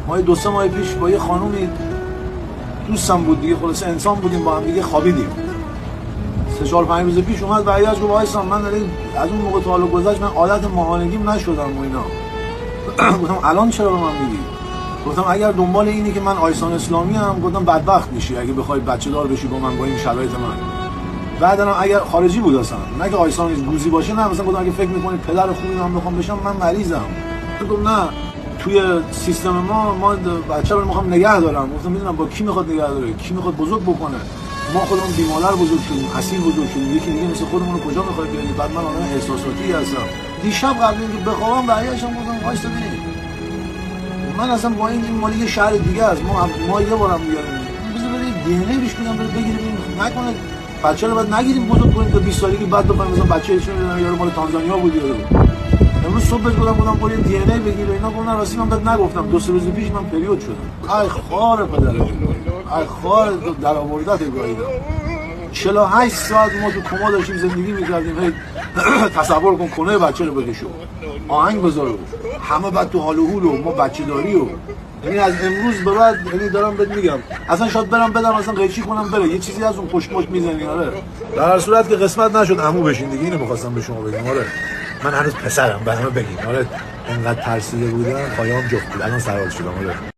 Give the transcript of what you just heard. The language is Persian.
ما 2-3 ماه پیش با یه خانومی دوستم بود دیگه، خلاص انسان بودیم با هم دیگه، خوابیدیم. 3-4-5 روز پیش اومد برگشت گفت وایسا من از اون موقع تا حالا گذشت من عادت ماهانگیم نشدم و اینا. گفتم الان چرا به من میگی؟ گفتم اگر دنبال اینی که من آیسان اسلامی ام، گفتم بدبخت میشی اگه بخوای بچه دار بشی با من با این شرایط من. بعدم اگر خارجی بود اصلا نه که آیسان گوزی باشه، نه مثلا گفتم اگه فکر میکنی پدر خوبی من بخوام بشم، من مریضم. گفتم نه توی سیستم ما بچه رو میخوام نگه دارم. گفتم میدونم با کی میخواد نگه داره، کی میخواد بزرگ بکنه. ما خودمون بیمالر بزرگ شدیم، اسیر بزرگ شدیم، یکی دیگه مثل خودمون رو کجا میخواد بیاریم؟ بعد من آدم احساساتی هستم. دیشب قبل اینکه بخوابم برگشتم گفتم وایسا ببین من اصلا با این مال یه شهر دیگه است، ما یه بارم میاریم بذار بریم دی ان ای بهش بدم بره بگیریم، نکنه بچه رو بعد نگیریم بزرگ کنیم تا 20 سالگی بعد بفهمیم مثلا بچه ایشون یارو مال تانزانیا بود یارو. امروز صبح بهش گفتم برو دی ان ای بگیر اینا، گفتن راستی من بهت نگفتم 2-3 روز پیش من پریود شدم. ای خار پدر، ای خار در آوردت گاییدم. 48 ساعت ما تو کما داشتیم زندگی می‌کردیم. هی تصور کن کنه بچه رو بکشو، آهنگ بذارو، همه بعد تو حال و حول و ما بچه داری و یعنی از امروز به بعد یعنی دارم بهت میگم اصلا شاید برم بدم اصلا قیچی کنم بره یه چیزی از اون پشت میزنی. آره در هر صورت که قسمت نشد عمو بشین دیگه، اینو می‌خواستم به شما بگم. آره من هنوز پسرم، به همه بگین. آره انقدر ترسیده بودم پایام جفت بود، الان سوار شدم. آره